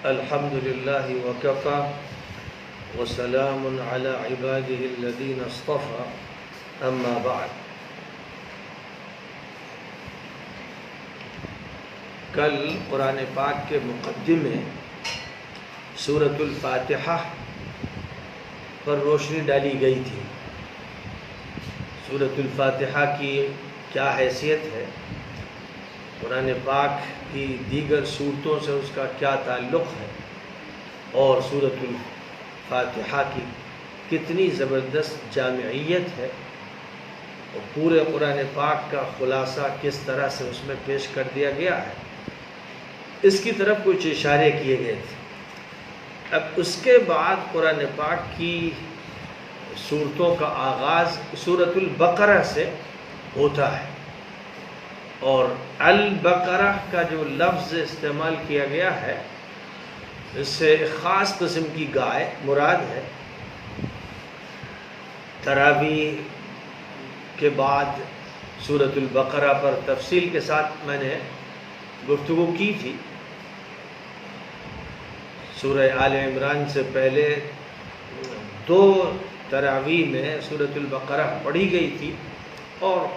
الحمد لله وكفى وسلام على عباده الذين اصطفى اما بعد. کل قرآن پاک کے مقدمے سورۃ الفاتحہ پر روشنی ڈالی گئی تھی. سورۃ الفاتحہ کی کیا حیثیت ہے، قرآن پاک کی دیگر صورتوں سے اس کا کیا تعلق ہے، اور سورۃ الفاتحہ کی کتنی زبردست جامعیت ہے، اور پورے قرآن پاک کا خلاصہ کس طرح سے اس میں پیش کر دیا گیا ہے، اس کی طرف کچھ اشارے کیے گئے تھے. اب اس کے بعد قرآن پاک کی صورتوں کا آغاز سورۃ البقرہ سے ہوتا ہے، اور البقرہ کا جو لفظ استعمال کیا گیا ہے اس سے ایک خاص قسم کی گائے مراد ہے. تراویح کے بعد سورۃ البقرہ پر تفصیل کے ساتھ میں نے گفتگو کی تھی. سورہ آل عمران سے پہلے 2 تراویح میں سورۃ البقرہ پڑھی گئی تھی اور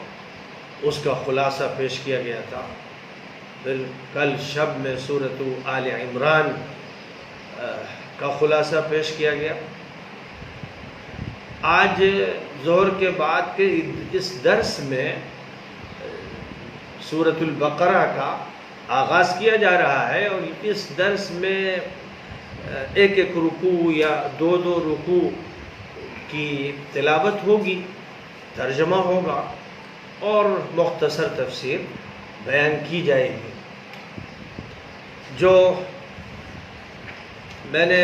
اس کا خلاصہ پیش کیا گیا تھا. پھر کل شب میں سورۃ آل عمران کا خلاصہ پیش کیا گیا. آج ظہر کے بعد کے اس درس میں سورۃ البقرہ کا آغاز کیا جا رہا ہے، اور اس درس میں ایک رکوع یا 2 رکوع کی تلاوت ہوگی، ترجمہ ہوگا اور مختصر تفسیر بیان کی جائے گی. جو میں نے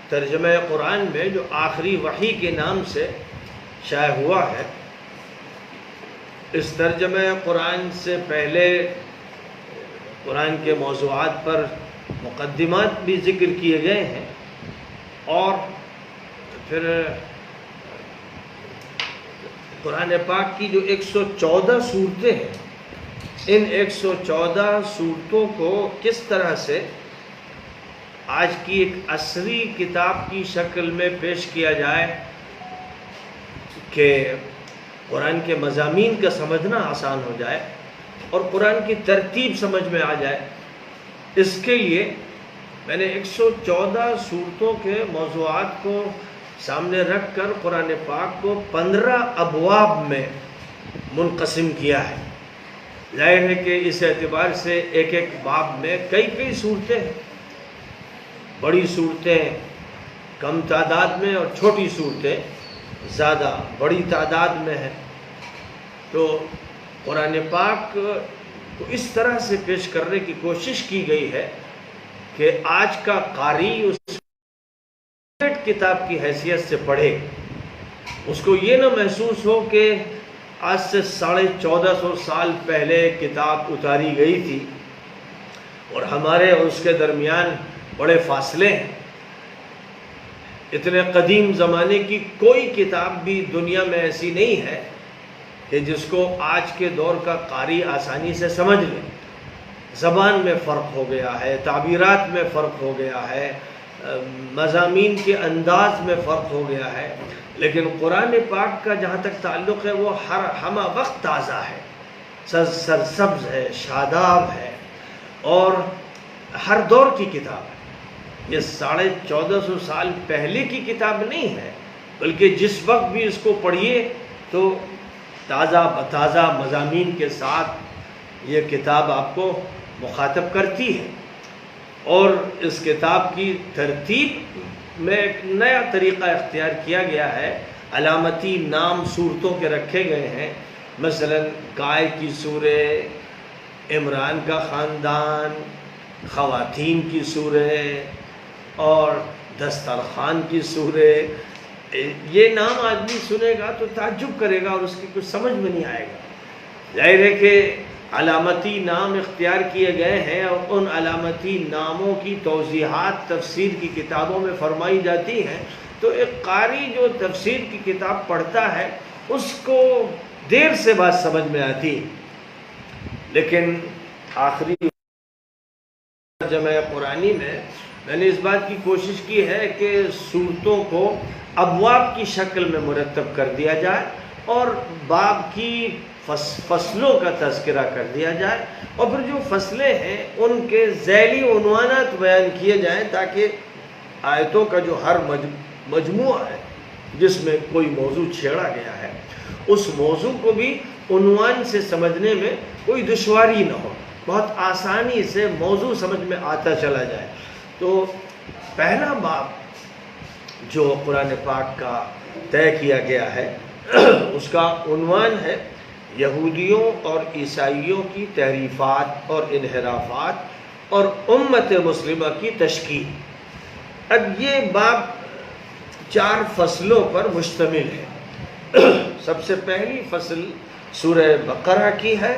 ترجمہ قرآن میں جو آخری وحی کے نام سے شائع ہوا ہے، اس ترجمہ قرآن سے پہلے قرآن کے موضوعات پر مقدمات بھی ذکر کیے گئے ہیں، اور پھر قرآن پاک کی جو 114 صورتیں ہیں، ان 114 صورتوں کو کس طرح سے آج کی ایک عصری کتاب کی شکل میں پیش کیا جائے کہ قرآن کے مضامین کا سمجھنا آسان ہو جائے اور قرآن کی ترتیب سمجھ میں آ جائے، اس کے لیے میں نے 114 صورتوں کے موضوعات کو سامنے رکھ کر قرآن پاک کو 15 ابواب میں منقسم کیا ہے. ظاہر ہے کہ اس اعتبار سے ایک باب میں کئی صورتیں ہیں، بڑی صورتیں کم تعداد میں اور چھوٹی صورتیں زیادہ بڑی تعداد میں ہیں. تو قرآن پاک کو اس طرح سے پیش کرنے کی کوشش کی گئی ہے کہ آج کا قاری اس کتاب کی حیثیت سے پڑھے، اس کو یہ نہ محسوس ہو کہ آج سے 1450 سال پہلے کتاب اتاری گئی تھی اور ہمارے اور اس کے درمیان بڑے فاصلے ہیں. اتنے قدیم زمانے کی کوئی کتاب بھی دنیا میں ایسی نہیں ہے کہ جس کو آج کے دور کا قاری آسانی سے سمجھ لے. زبان میں فرق ہو گیا ہے، تعبیرات میں فرق ہو گیا ہے، مضامین کے انداز میں فرق ہو گیا ہے، لیکن قرآن پاک کا جہاں تک تعلق ہے وہ ہمہ وقت تازہ ہے، سرسبز ہے، شاداب ہے، اور ہر دور کی کتاب ہے. یہ 1450 سال پہلے کی کتاب نہیں ہے، بلکہ جس وقت بھی اس کو پڑھیے تو تازہ بتازہ مضامین کے ساتھ یہ کتاب آپ کو مخاطب کرتی ہے. اور اس کتاب کی ترتیب میں ایک نیا طریقہ اختیار کیا گیا ہے. علامتی نام صورتوں کے رکھے گئے ہیں، مثلا گائے کی سورہ، عمران کا خاندان، خواتین کی سورہ اور دسترخوان کی سورہ. یہ نام آدمی سنے گا تو تعجب کرے گا اور اس کی کچھ سمجھ میں نہیں آئے گا. ظاہر ہے کہ علامتی نام اختیار کیے گئے ہیں، اور ان علامتی ناموں کی توضیحات تفسیر کی کتابوں میں فرمائی جاتی ہیں. تو ایک قاری جو تفسیر کی کتاب پڑھتا ہے اس کو دیر سے بات سمجھ میں آتی، لیکن آخری جمع قرآنی میں نے اس بات کی کوشش کی ہے کہ صورتوں کو ابواب کی شکل میں مرتب کر دیا جائے اور باب کی فصلوں کا تذکرہ کر دیا جائے، اور پھر جو فصلیں ہیں ان کے ذیلی عنوانات بیان کیے جائیں، تاکہ آیتوں کا جو ہر مجموعہ ہے جس میں کوئی موضوع چھیڑا گیا ہے اس موضوع کو بھی عنوان سے سمجھنے میں کوئی دشواری نہ ہو، بہت آسانی سے موضوع سمجھ میں آتا چلا جائے۔ تو پہلا باب جو قرآن پاک کا طے کیا گیا ہے اس کا عنوان ہے یہودیوں اور عیسائیوں کی تحریفات اور انحرافات اور امت مسلمہ کی تشکیل۔ اب یہ باب 4 فصلوں پر مشتمل ہے۔ سب سے پہلی فصل سورہ بقرہ کی ہے،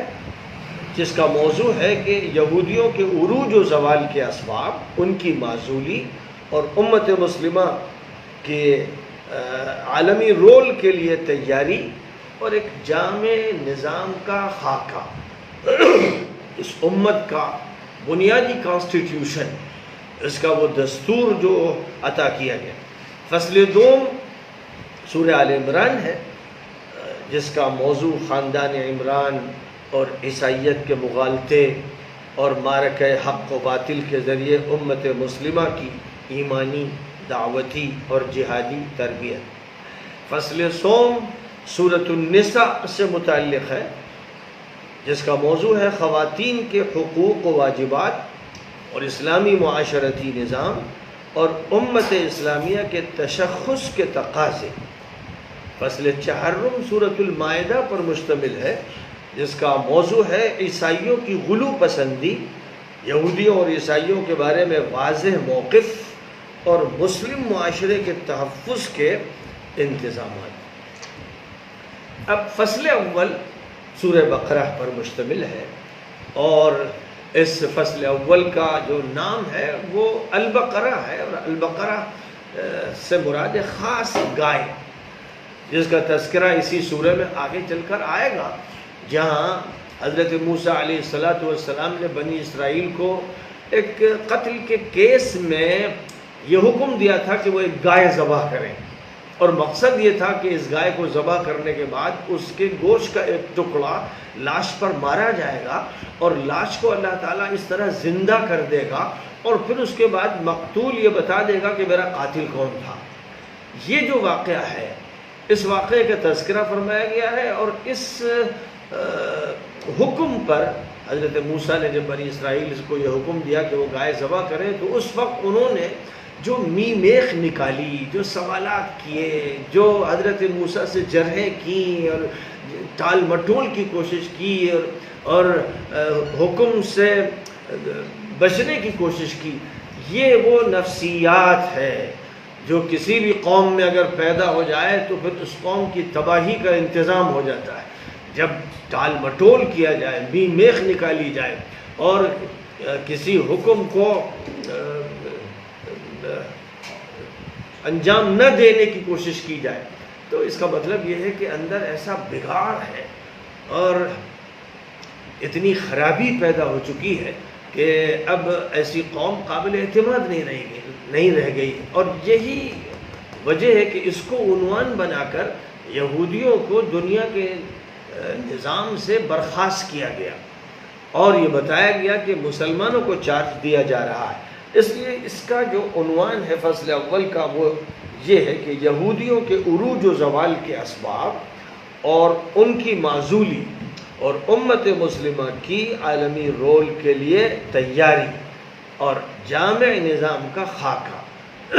جس کا موضوع ہے کہ یہودیوں کے عروج و زوال کے اسباب، ان کی معزولی اور امت مسلمہ کے عالمی رول کے لیے تیاری اور ایک جامع نظام کا خاکہ، اس امت کا بنیادی کانسٹیٹیوشن، اس کا وہ دستور جو عطا کیا گیا۔ فصل دوم سورہ آل عمران ہے، جس کا موضوع خاندان عمران اور عیسائیت کے مغالطے اور معرکہ حق و باطل کے ذریعے امت مسلمہ کی ایمانی، دعوتی اور جہادی تربیت۔ فصل سوم سورۃ النساء سے متعلق ہے، جس کا موضوع ہے خواتین کے حقوق و واجبات اور اسلامی معاشرتی نظام اور امت اسلامیہ کے تشخص کے تقاضے۔ فصل چہرم سورۃ المائدہ پر مشتمل ہے، جس کا موضوع ہے عیسائیوں کی غلو پسندی، یہودیوں اور عیسائیوں کے بارے میں واضح موقف اور مسلم معاشرے کے تحفظ کے انتظامات۔ اب فصل اول سورہ بقرہ پر مشتمل ہے، اور اس فصل اول کا جو نام ہے وہ البقرہ ہے، اور البقرہ سے مراد خاص گائے، جس کا تذکرہ اسی سورہ میں آگے چل کر آئے گا، جہاں حضرت موسیٰ علیہ السلام نے بنی اسرائیل کو ایک قتل کے کیس میں یہ حکم دیا تھا کہ وہ ایک گائے ذبح کریں، اور مقصد یہ تھا کہ اس گائے کو ذبح کرنے کے بعد اس کے گوشت کا ایک ٹکڑا لاش پر مارا جائے گا، اور لاش کو اللہ تعالیٰ اس طرح زندہ کر دے گا، اور پھر اس کے بعد مقتول یہ بتا دے گا کہ میرا قاتل کون تھا۔ یہ جو واقعہ ہے، اس واقعے کا تذکرہ فرمایا گیا ہے، اور اس حکم پر حضرت موسیٰ نے جب بنی اسرائیل کو یہ حکم دیا کہ وہ گائے ذبح کریں، تو اس وقت انہوں نے جو میخ نکالی، جو سوالات کیے، جو حضرت موسیٰ سے جرحیں کی اور ٹال مٹول کی کوشش کی اور حکم سے بچنے کی کوشش کی، یہ وہ نفسیات ہے جو کسی بھی قوم میں اگر پیدا ہو جائے تو پھر اس قوم کی تباہی کا انتظام ہو جاتا ہے۔ جب ٹال مٹول کیا جائے، میخ نکالی جائے اور کسی حکم کو انجام نہ دینے کی کوشش کی جائے، تو اس کا مطلب یہ ہے کہ اندر ایسا بگاڑ ہے اور اتنی خرابی پیدا ہو چکی ہے کہ اب ایسی قوم قابل اعتماد نہیں رہ گئی، اور یہی وجہ ہے کہ اس کو عنوان بنا کر یہودیوں کو دنیا کے نظام سے برخاست کیا گیا، اور یہ بتایا گیا کہ مسلمانوں کو چارج دیا جا رہا ہے۔ اس لیے اس کا جو عنوان ہے فصل اول کا وہ یہ ہے کہ یہودیوں کے عروج و زوال کے اسباب اور ان کی معزولی اور امت مسلمہ کی عالمی رول کے لیے تیاری اور جامع نظام کا خاکہ،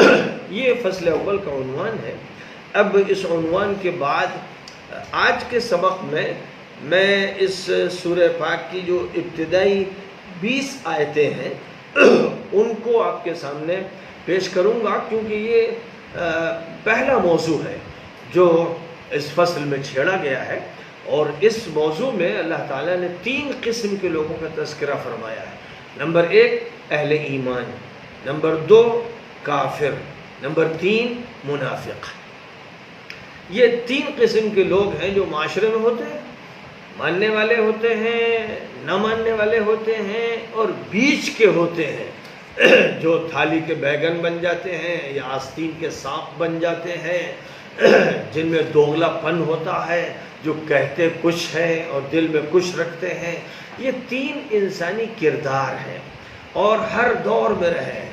یہ فصل اول کا عنوان ہے۔ اب اس عنوان کے بعد آج کے سبق میں اس سورہ پاک کی جو ابتدائی 20 آیتیں ہیں ان کو آپ کے سامنے پیش کروں گا، کیونکہ یہ پہلا موضوع ہے جو اس فصل میں چھیڑا گیا ہے، اور اس موضوع میں اللہ تعالیٰ نے 3 قسم کے لوگوں کا تذکرہ فرمایا ہے۔ نمبر 1 اہل ایمان، نمبر 2 کافر، نمبر 3 منافق۔ یہ 3 قسم کے لوگ ہیں جو معاشرے میں ہوتے ہیں، ماننے والے ہوتے ہیں، نہ ماننے والے ہوتے ہیں، اور بیچ کے ہوتے ہیں۔ جو تھالی کے بیگن بن جاتے ہیں یا آستین کے سانپ بن جاتے ہیں، جن میں دوغلا پن ہوتا ہے، جو کہتے کچھ ہے اور دل میں کچھ رکھتے ہیں. یہ 3 انسانی کردار ہیں اور ہر دور میں رہے ہیں.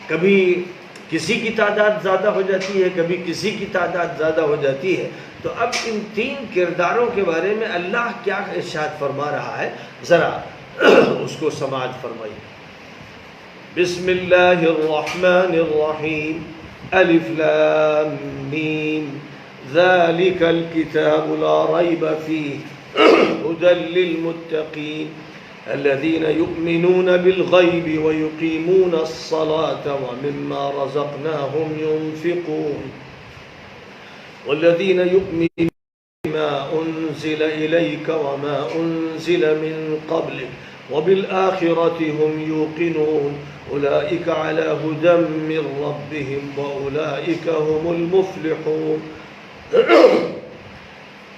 کبھی کسی کی تعداد زیادہ ہو جاتی ہے، کبھی کسی کی تعداد زیادہ ہو جاتی ہے. تو اب ان 3 کرداروں کے بارے میں اللہ کیا ارشاد فرما رہا ہے، ذرا اس کو سماعت فرمائیے. بسم اللہ الرحمن الرحیم. الف لام میم ذالک الکتاب لا ریب فیہ ہدی للمتقین الذین یؤمنون بالغیب ویقیمون الصلاة ومما رزقناہم ينفقون والذین یؤمنون بما انزل الیک وما انزل من قبلک وبالآخرة هم يوقنون أولئك على هدى من ربهم وأولئك هم المفلحون.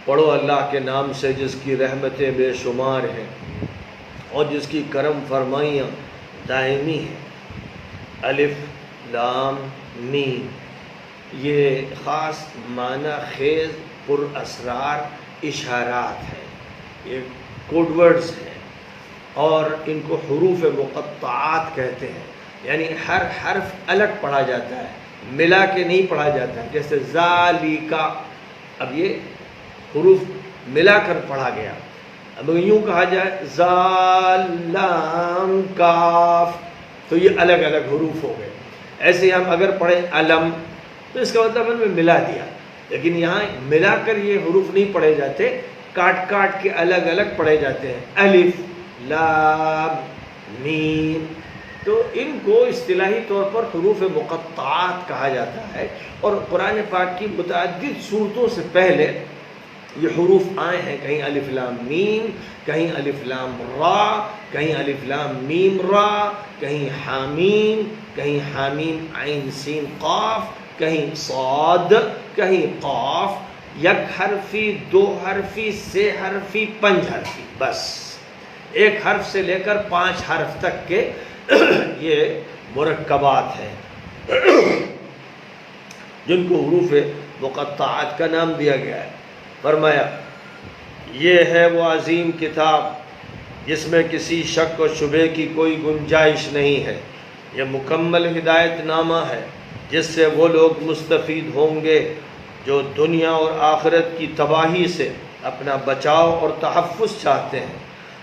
پڑھو اللہ کے نام سے جس کی رحمتیں بے شمار ہیں اور جس کی کرم فرمائیاں دائمی ہیں. الف لام میم یہ خاص معنی خیز پر اسرار اشارات ہیں، یہ کوڈ ورڈز ہیں اور ان کو حروف مقطعات کہتے ہیں. یعنی ہر حرف الگ پڑھا جاتا ہے، ملا کے نہیں پڑھا جاتا. جیسے ذالکا، اب یہ حروف ملا کر پڑھا گیا. اب یوں کہا جائے ذال لام کاف تو یہ الگ الگ حروف ہو گئے. ایسے ہی ہم اگر پڑھیں علم تو اس کا مطلب ہم نے ملا دیا، لیکن یہاں ملا کر یہ حروف نہیں پڑھے جاتے، کاٹ کاٹ کے الگ الگ پڑھے جاتے ہیں. الف لام میم، تو ان کو اصطلاحی طور پر حروف مقطعات کہا جاتا ہے. اور قرآن پاک کی متعدد صورتوں سے پہلے یہ حروف آئے ہیں، کہیں الف لام میم، کہیں الف لام را، کہیں الف لام میم را، کہیں حامیم، کہیں حامیم عین سین قاف، کہیں صاد، کہیں قاف. 1 حرفی، 2 حرفی، 6 حرفی، 5 حرفی، بس 1 حرف سے لے کر 5 حرف تک کے یہ مرکبات ہیں جن کو حروف مقطعات کا نام دیا گیا ہے. فرمایا یہ ہے وہ عظیم کتاب جس میں کسی شک و شبے کی کوئی گنجائش نہیں ہے. یہ مکمل ہدایت نامہ ہے جس سے وہ لوگ مستفید ہوں گے جو دنیا اور آخرت کی تباہی سے اپنا بچاؤ اور تحفظ چاہتے ہیں،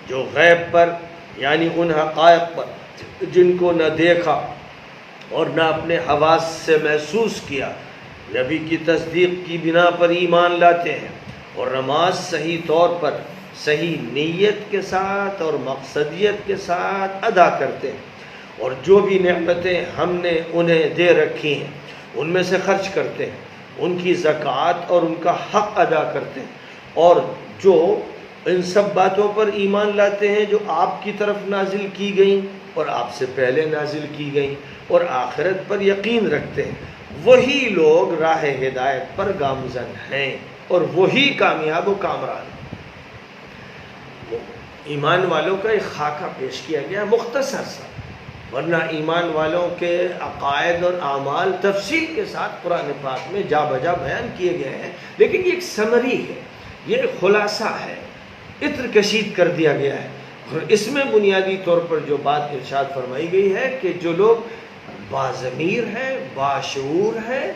جو غیب پر یعنی ان حقائق پر جن کو نہ دیکھا اور نہ اپنے حواس سے محسوس کیا، نبی کی تصدیق کی بنا پر ایمان لاتے ہیں اور نماز صحیح طور پر صحیح نیت کے ساتھ اور مقصدیت کے ساتھ ادا کرتے ہیں، اور جو بھی نعمتیں ہم نے انہیں دے رکھی ہیں ان میں سے خرچ کرتے ہیں، ان کی زکوٰۃ اور ان کا حق ادا کرتے ہیں، اور جو ان سب باتوں پر ایمان لاتے ہیں جو آپ کی طرف نازل کی گئیں اور آپ سے پہلے نازل کی گئیں، اور آخرت پر یقین رکھتے ہیں، وہی لوگ راہ ہدایت پر گامزن ہیں اور وہی کامیاب و کامران. ایمان والوں کا ایک خاکہ پیش کیا گیا مختصر سا، ورنہ ایمان والوں کے عقائد اور اعمال تفصیل کے ساتھ قرآن پاک میں جا بجا بیان کیے گئے ہیں، لیکن یہ ایک سمری ہے، یہ ایک خلاصہ ہے، عطر کشید کر دیا گیا ہے. اور اس میں بنیادی طور پر جو بات ارشاد فرمائی گئی ہے کہ جو لوگ باضمیر ہیں، باشعور ہیں،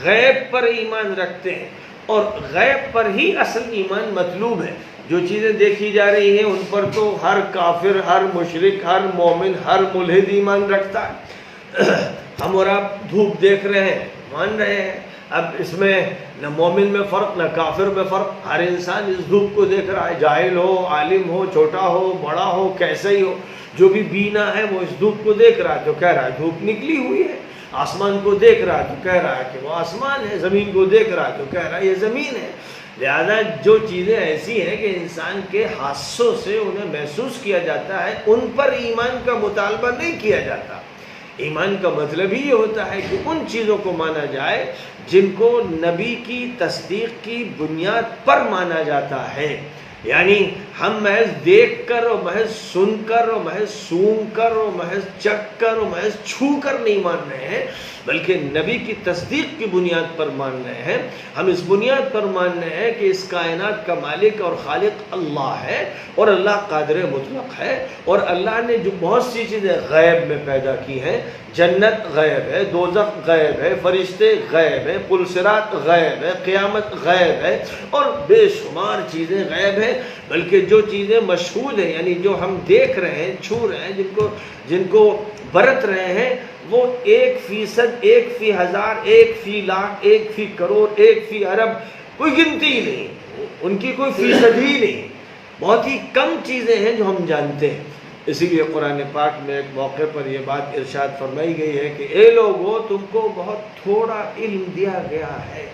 غیب پر ایمان رکھتے ہیں، اور غیب پر ہی اصل ایمان مطلوب ہے. جو چیزیں دیکھی جا رہی ہیں ان پر تو ہر کافر، ہر مشرک، ہر مومن، ہر ملحد ایمان رکھتا ہے. ہم اور آپ دھوپ دیکھ رہے ہیں، مان رہے ہیں. اب اس میں نہ مومن میں فرق نہ کافر میں فرق، ہر انسان اس دھوپ کو دیکھ رہا ہے، جاہل ہو، عالم ہو، چھوٹا ہو، بڑا ہو، کیسا ہی ہو، جو بھی بینا ہے وہ اس دھوپ کو دیکھ رہا ہے تو کہہ رہا ہے دھوپ نکلی ہوئی ہے. آسمان کو دیکھ رہا ہے تو کہہ رہا ہے کہ وہ آسمان ہے، زمین کو دیکھ رہا ہے تو کہہ رہا ہے یہ زمین ہے. لہذا جو چیزیں ایسی ہیں کہ انسان کے حاسوں سے انہیں محسوس کیا جاتا ہے، ان پر ایمان کا مطالبہ نہیں کیا جاتا. ایمان کا مطلب ہی یہ ہوتا ہے کہ ان چیزوں کو مانا جائے جن کو نبی کی تصدیق کی بنیاد پر مانا جاتا ہے. یعنی ہم محض دیکھ کر اور محض سن کر اور محض سونگ کر اور محض چکھ کر اور محض چھو کر نہیں مان رہے ہیں، بلکہ نبی کی تصدیق کی بنیاد پر مان رہے ہیں۔ ہم اس بنیاد پر مان رہے ہیں کہ اس کائنات کا مالک اور خالق اللہ ہے، اور اللہ قادر مطلق ہے، اور اللہ نے جو بہت سی چیزیں غیب میں پیدا کی ہیں، جنت غیب ہے، دوزخ غیب ہے، فرشتے غیب ہے، پل صراط غیب ہے، قیامت غیب ہے، اور بے شمار چیزیں غیب ہیں۔ بلکہ جو چیزیں مشہود ہیں، یعنی جو ہم دیکھ رہے ہیں، چھو رہے ہیں، جن کو برت رہے ہیں، وہ 1%، 1/1000، 1/1,00,000، 1/کروڑ، 1/ارب، کوئی گنتی ہی نہیں، ان کی کوئی فیصد ہی نہیں، بہت ہی کم چیزیں ہیں جو ہم جانتے ہیں۔ اسی لیے قرآن پاک میں ایک موقع پر یہ بات ارشاد فرمائی گئی ہے کہ اے لوگو، تم کو بہت تھوڑا علم دیا گیا ہے۔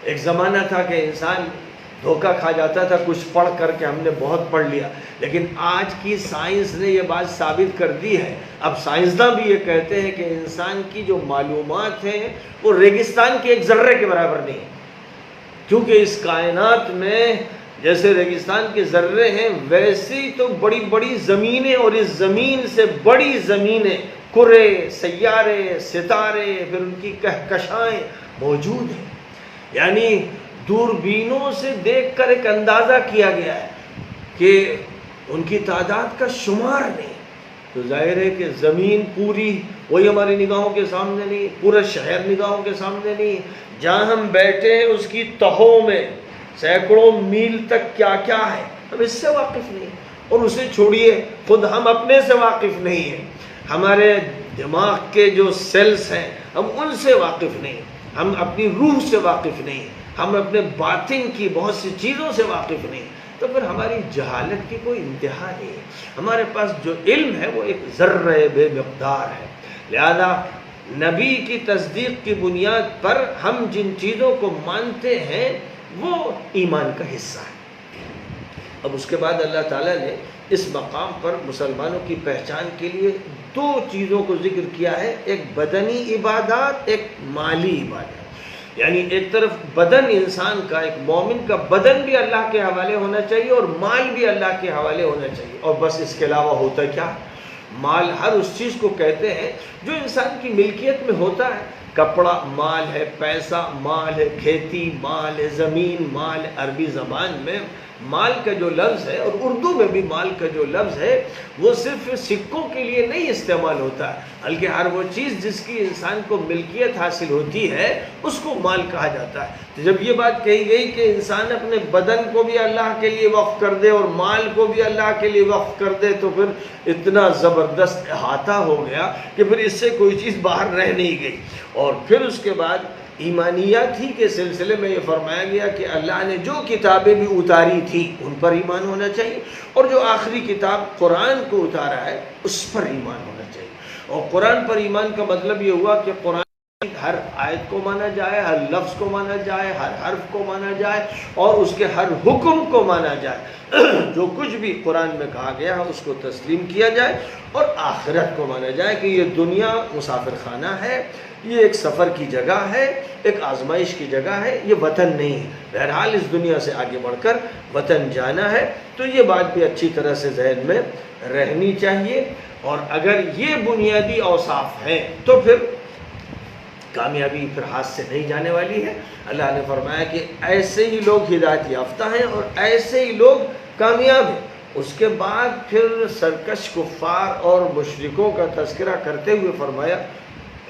ایک زمانہ تھا کہ انسان دھوکہ کھا جاتا تھا کچھ پڑھ کر کے، ہم نے بہت پڑھ لیا، لیکن آج کی سائنس نے یہ بات ثابت کر دی ہے۔ اب سائنسداں بھی یہ کہتے ہیں کہ انسان کی جو معلومات ہیں وہ ریگستان کے ایک ذرے کے برابر نہیں، کیونکہ اس کائنات میں جیسے ریگستان کے ذرے ہیں، ویسے ہی تو بڑی بڑی زمینیں، اور اس زمین سے بڑی زمینیں، کرے، سیارے، ستارے، پھر ان کی کہکشائیں موجود ہیں۔ یعنی دوربینوں سے دیکھ کر ایک اندازہ کیا گیا ہے کہ ان کی تعداد کا شمار نہیں۔ تو ظاہر ہے کہ زمین پوری وہی ہماری نگاہوں کے سامنے نہیں، پورا شہر نگاہوں کے سامنے نہیں، جہاں ہم بیٹھے ہیں اس کی تہوں میں سینکڑوں میل تک کیا کیا ہے، ہم اس سے واقف نہیں، اور اسے چھوڑیے خود ہم اپنے سے واقف نہیں ہیں۔ ہمارے دماغ کے جو سیلز ہیں ہم ان سے واقف نہیں، ہم اپنی روح سے واقف نہیں، ہم اپنے باطن کی بہت سی چیزوں سے واقف نہیں، تو پھر ہماری جہالت کی کوئی انتہا نہیں ہے۔ ہمارے پاس جو علم ہے وہ ایک ذرہ بے مقدار ہے۔ لہذا نبی کی تصدیق کی بنیاد پر ہم جن چیزوں کو مانتے ہیں وہ ایمان کا حصہ ہے۔ اب اس کے بعد اللہ تعالیٰ نے اس مقام پر مسلمانوں کی پہچان کے لیے 2 چیزوں کو ذکر کیا ہے، ایک بدنی عبادات، ایک مالی عبادات۔ یعنی ایک طرف بدن انسان کا، ایک مومن کا بدن بھی اللہ کے حوالے ہونا چاہیے اور مال بھی اللہ کے حوالے ہونا چاہیے، اور بس اس کے علاوہ ہوتا کیا؟ مال ہر اس چیز کو کہتے ہیں جو انسان کی ملکیت میں ہوتا ہے۔ کپڑا مال ہے، پیسہ مال ہے، کھیتی مال ہے، زمین مال ہے۔ عربی زبان میں مال کا جو لفظ ہے، اور اردو میں بھی مال کا جو لفظ ہے، وہ صرف سکوں کے لیے نہیں استعمال ہوتا ہے، بلکہ ہر وہ چیز جس کی انسان کو ملکیت حاصل ہوتی ہے اس کو مال کہا جاتا ہے۔ تو جب یہ بات کہی گئی کہ انسان اپنے بدن کو بھی اللہ کے لیے وقف کر دے اور مال کو بھی اللہ کے لیے وقف کر دے، تو پھر اتنا زبردست احاطہ ہو گیا کہ پھر اس سے کوئی چیز باہر رہ نہیں گئی۔ اور پھر اس کے بعد ایمانیات ہی کے سلسلے میں یہ فرمایا گیا کہ اللہ نے جو کتابیں بھی اتاری تھی ان پر ایمان ہونا چاہیے، اور جو آخری کتاب قرآن کو اتارا ہے اس پر ایمان ہونا چاہیے۔ اور قرآن پر ایمان کا مطلب یہ ہوا کہ قرآن کی ہر آیت کو مانا جائے، ہر لفظ کو مانا جائے، ہر حرف کو مانا جائے، اور اس کے ہر حکم کو مانا جائے۔ جو کچھ بھی قرآن میں کہا گیا ہے اس کو تسلیم کیا جائے، اور آخرت کو مانا جائے کہ یہ دنیا مسافر خانہ ہے، یہ ایک سفر کی جگہ ہے، ایک آزمائش کی جگہ ہے، یہ وطن نہیں ہے۔ بہرحال اس دنیا سے آگے بڑھ کر وطن جانا ہے، تو یہ بات بھی اچھی طرح سے ذہن میں رہنی چاہیے۔ اور اگر یہ بنیادی اوصاف ہیں تو پھر کامیابی پھر ہاتھ سے نہیں جانے والی ہے۔ اللہ نے فرمایا کہ ایسے ہی لوگ ہدایت یافتہ ہیں اور ایسے ہی لوگ کامیاب ہیں۔ اس کے بعد پھر سرکش کفار اور مشرکوں کا تذکرہ کرتے ہوئے فرمایا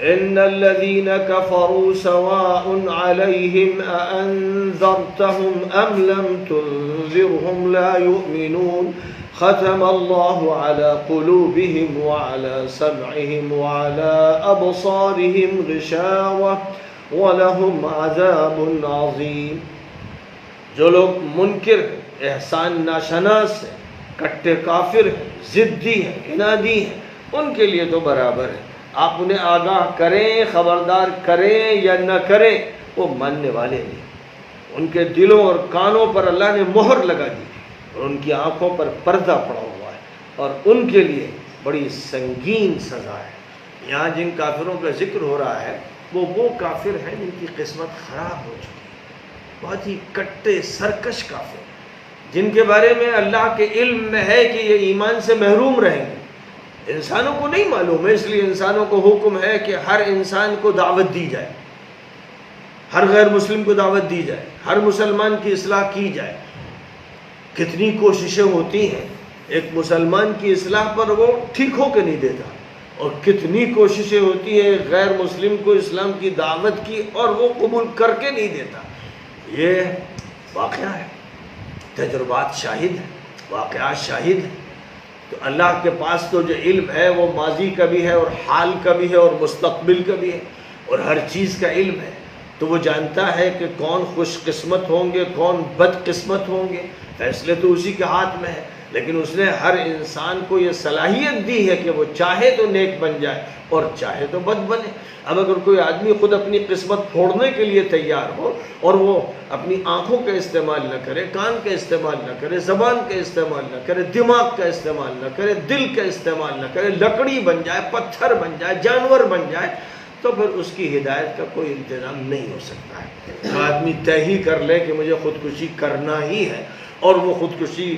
ان الذين كفروا سواء عليهم أأنذرتهم أم لم تنذرهم لا يؤمنون ختم الله على قلوبهم وعلى سمعهم وعلى أبصارهم غشاوة ولهم عذاب عظيم۔ جو لوگ منکر ہیں، احسان ناشناس ہیں، کٹے کافر ہیں، ضدی ہیں، عنادی ہیں، ان کے لیے تو برابر ہے۔ آپ انہیں آگاہ کریں، خبردار کریں یا نہ کریں، وہ ماننے والے نہیں۔ ان کے دلوں اور کانوں پر اللہ نے مہر لگا دی اور ان کی آنکھوں پر پردہ پڑا ہوا ہے، اور ان کے لیے بڑی سنگین سزا ہے۔ یہاں جن کافروں کا ذکر ہو رہا ہے وہ کافر ہیں جن کی قسمت خراب ہو چکی ہے، بہت ہی کٹے سرکش کافر، جن کے بارے میں اللہ کے علم میں ہے کہ یہ ایمان سے محروم رہیں گے، انسانوں کو نہیں معلوم ہے، اس لیے انسانوں کو حکم ہے کہ ہر انسان کو دعوت دی جائے، ہر غیر مسلم کو دعوت دی جائے، ہر مسلمان کی اصلاح کی جائے۔ کتنی کوششیں ہوتی ہیں ایک مسلمان کی اصلاح پر، وہ ٹھیک ہو کے نہیں دیتا، اور کتنی کوششیں ہوتی ہیں غیر مسلم کو اسلام کی دعوت کی اور وہ قبول کر کے نہیں دیتا۔ یہ واقعہ ہے، تجربات شاہد ہیں، واقعات شاہد ہیں۔ تو اللہ کے پاس تو جو علم ہے وہ ماضی کا بھی ہے اور حال کا بھی ہے اور مستقبل کا بھی ہے، اور ہر چیز کا علم ہے۔ تو وہ جانتا ہے کہ کون خوش قسمت ہوں گے، کون بد قسمت ہوں گے، فیصلے تو اسی کے ہاتھ میں ہے۔ لیکن اس نے ہر انسان کو یہ صلاحیت دی ہے کہ وہ چاہے تو نیک بن جائے اور چاہے تو بد بنے۔ اب اگر کوئی آدمی خود اپنی قسمت پھوڑنے کے لیے تیار ہو اور وہ اپنی آنکھوں کا استعمال نہ کرے، کان کا استعمال نہ کرے، زبان کا استعمال نہ کرے، دماغ کا استعمال نہ کرے، دل کا استعمال نہ کرے، لکڑی بن جائے، پتھر بن جائے، جانور بن جائے، تو پھر اس کی ہدایت کا کوئی انتظام نہیں ہو سکتا ہے۔ تو آدمی طے ہی کر لے کہ مجھے خودکشی کرنا ہی ہے، اور وہ خودکشی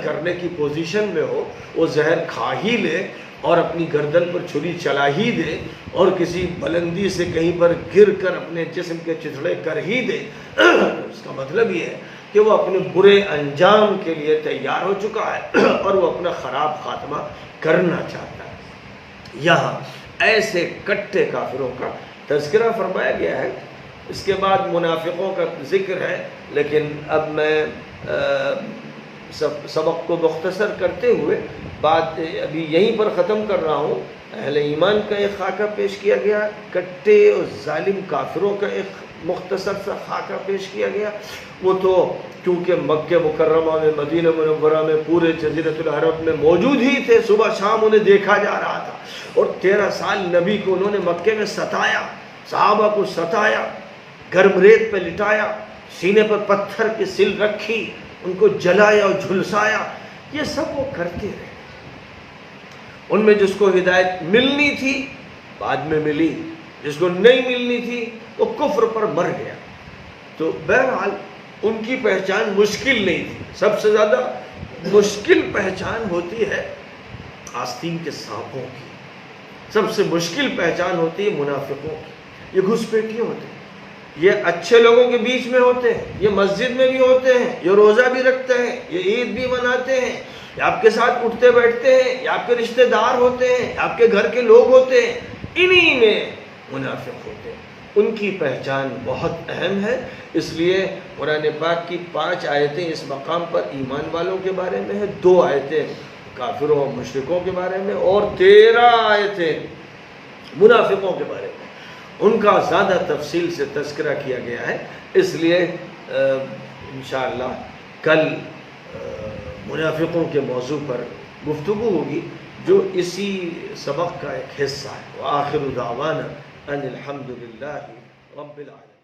کرنے کی پوزیشن میں ہو، وہ زہر کھا ہی لے اور اپنی گردن پر چھری چلا ہی دے اور کسی بلندی سے کہیں پر گر کر اپنے جسم کے چتھڑے کر ہی دے، اس کا مطلب یہ ہے کہ وہ اپنے برے انجام کے لیے تیار ہو چکا ہے اور وہ اپنا خراب خاتمہ کرنا چاہتا ہے۔ یہاں ایسے کٹے کافروں کا تذکرہ فرمایا گیا ہے، اس کے بعد منافقوں کا ذکر ہے، لیکن اب میں سبق کو مختصر کرتے ہوئے بات ابھی یہیں پر ختم کر رہا ہوں۔ اہل ایمان کا ایک خاکہ پیش کیا گیا، کٹے اور ظالم کافروں کا ایک مختصر سا خاکہ پیش کیا گیا۔ وہ تو کیونکہ مکہ مکرمہ میں، مدینہ منورہ میں، پورے جزیرۃ العرب میں موجود ہی تھے، صبح شام انہیں دیکھا جا رہا تھا، اور 13 سال نبی کو انہوں نے مکے میں ستایا، صحابہ کو ستایا، گرم ریت پہ لٹایا، سینے پر پتھر کی سل رکھی، ان کو جلایا اور جھلسایا، یہ سب وہ کرتے رہے۔ ان میں جس کو ہدایت ملنی تھی بعد میں ملی، جس کو نہیں ملنی تھی وہ کفر پر مر گیا۔ تو بہرحال ان کی پہچان مشکل نہیں تھی۔ سب سے زیادہ مشکل پہچان ہوتی ہے آستین کے سانپوں کی، سب سے مشکل پہچان ہوتی ہے منافقوں کی۔ یہ گھسپیٹیے ہوتے ہیں، یہ اچھے لوگوں کے بیچ میں ہوتے ہیں، یہ مسجد میں بھی ہوتے ہیں، یہ روزہ بھی رکھتے ہیں، یہ عید بھی مناتے ہیں، یہ آپ کے ساتھ اٹھتے بیٹھتے ہیں، یہ آپ کے رشتہ دار ہوتے ہیں، آپ کے گھر کے لوگ ہوتے ہیں، انہی میں منافق ہوتے ہیں۔ ان کی پہچان بہت اہم ہے، اس لیے قرآن پاک کی 5 آیتیں اس مقام پر ایمان والوں کے بارے میں ہیں، 2 آیتیں کافروں اور مشرکوں کے بارے میں، اور 13 آیتیں منافقوں کے بارے میں۔ ان کا زیادہ تفصیل سے تذکرہ کیا گیا ہے، اس لیے انشاءاللہ کل منافقوں کے موضوع پر گفتگو ہوگی، جو اسی سبق کا ایک حصہ ہے۔ وآخر دعوانا ان الحمد للہ رب العالمین۔